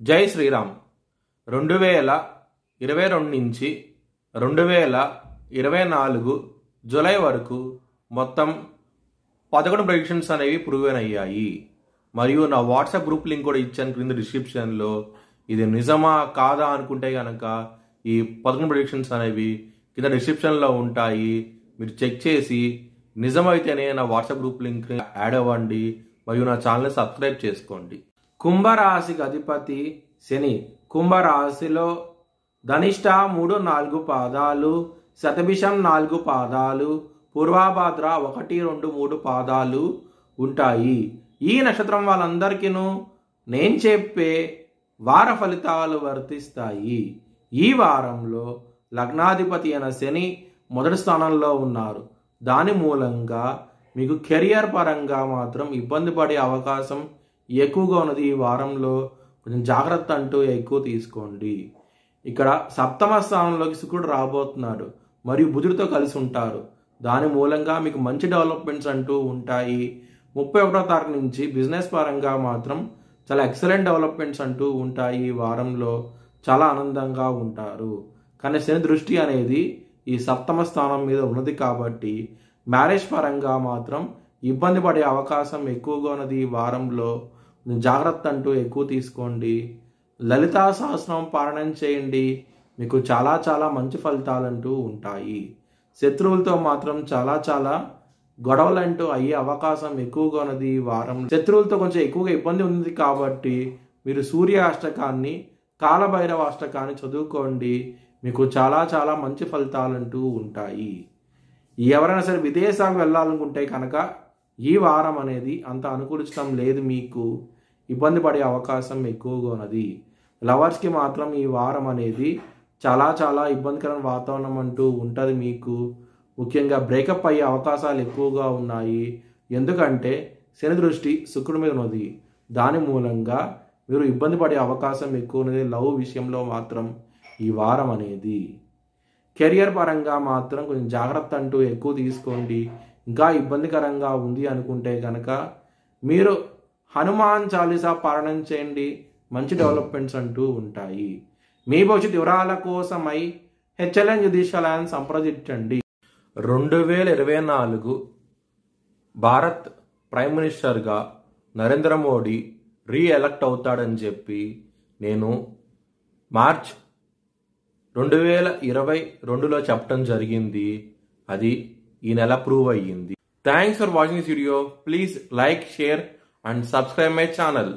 జై శ్రీరామ్. 2022 నుంచి 2024 జూలై వరకు మొత్తం 11 ప్రెడిక్షన్స్ అనేవి ప్రూవెన్ అయ్యాయి. మరియు నా వాట్సాప్ గ్రూప్ లింక్ కూడా ఇచ్చాను క్రింద డిస్క్రిప్షన్లో. ఇది నిజమా కాదా అనుకుంటే కనుక ఈ 11 ప్రెడిక్షన్స్ అనేవి కింద డిస్క్రిప్షన్లో ఉంటాయి. మీరు చెక్ చేసి నిజమైతేనే నా వాట్సాప్ గ్రూప్ లింక్ యాడ్ అవ్వండి మరియు నా ఛానల్ని సబ్స్క్రైబ్ చేసుకోండి. కుంభరాశికి అధిపతి శని. కుంభరాశిలో ధనిష్ట 3-4 పాదాలు, శతభిషం 4 పాదాలు, పూర్వభాద్ర 1-2-3 పాదాలు ఉంటాయి. ఈ నక్షత్రం వాళ్ళందరికీను నేను చెప్పే వార ఫలితాలు వర్తిస్తాయి. ఈ వారంలో లగ్నాధిపతి అయిన శని మొదటి స్థానంలో ఉన్నారు. దాని మూలంగా మీకు కెరియర్ పరంగా మాత్రం ఇబ్బంది పడే అవకాశం ఎక్కువగా ఉన్నది. ఈ వారంలో కొంచెం జాగ్రత్త అంటూ ఎక్కువ తీసుకోండి. ఇక్కడ సప్తమ స్థానంలోకి శుక్రుడు రాబోతున్నాడు మరియు బుధుడితో కలిసి ఉంటారు. దాని మూలంగా మీకు మంచి డెవలప్మెంట్స్ అంటూ ఉంటాయి. 31వ తారీఖు నుంచి బిజినెస్ పరంగా మాత్రం చాలా ఎక్సలెంట్ డెవలప్మెంట్స్ అంటూ ఉంటాయి. ఈ వారంలో చాలా ఆనందంగా ఉంటారు. కానీ శని దృష్టి అనేది ఈ సప్తమ స్థానం మీద ఉన్నది కాబట్టి మ్యారేజ్ పరంగా మాత్రం ఇబ్బంది పడే అవకాశం ఎక్కువగా ఉన్నది. ఈ వారంలో జాగ్రత్త అంటూ ఎక్కువ తీసుకోండి. లలితా సహస్రం పారాయణం చేయండి. మీకు చాలా చాలా మంచి ఫలితాలంటూ ఉంటాయి. శత్రువులతో మాత్రం చాలా గొడవలంటూ అయ్యే అవకాశం ఎక్కువగా ఉన్నది. ఈ వారం శత్రువులతో కొంచెం ఎక్కువగా ఇబ్బంది ఉంది కాబట్టి మీరు సూర్య అష్టకాన్ని, కాలభైరవ అష్టకాన్ని చదువుకోండి. మీకు చాలా మంచి ఫలితాలంటూ ఉంటాయి. ఎవరైనా సరే విదేశాలకు వెళ్ళాలనుకుంటే కనుక ఈ వారం అనేది అంత అనుకూలించడం లేదు. మీకు ఇబ్బంది పడే అవకాశం ఎక్కువగా ఉన్నది. లవర్స్కి మాత్రం ఈ వారం అనేది చాలా ఇబ్బందికరమైన వాతావరణం అంటూ ఉంటుంది. మీకు ముఖ్యంగా బ్రేకప్ అయ్యే అవకాశాలు ఎక్కువగా ఉన్నాయి. ఎందుకంటే శని దృష్టి శుక్రుడి మీద ఉన్నది. దాని మూలంగా మీరు ఇబ్బంది పడే అవకాశం ఎక్కువ ఉన్నది లవ్ విషయంలో మాత్రం ఈ వారం అనేది. కెరియర్ పరంగా మాత్రం కొంచెం జాగ్రత్త అంటూ ఎక్కువ తీసుకోండి. ఇంకా ఇబ్బందికరంగా ఉంది అనుకుంటే కనుక మీరు హనుమాన్ చాలీసా పారాయణం చేయండి. మంచి డెవలప్మెంట్స్ అంటూ ఉంటాయి. మీ భవిష్యత్ వివరాల కోసమై హెచ్ఎల్ఎన్ జ్యోతిష్యాలయాన్ని సంప్రదించండి. 2024 భారత్ ప్రైమ్ మినిస్టర్గా నరేంద్ర మోడీ రీఎలక్ట్ అవుతాడని చెప్పి నేను మార్చ్ 2022లో చెప్పడం జరిగింది. అది ఈ నెల ప్రూవ్ అయ్యింది. Thanks for watching this video. Please like, share and subscribe my channel.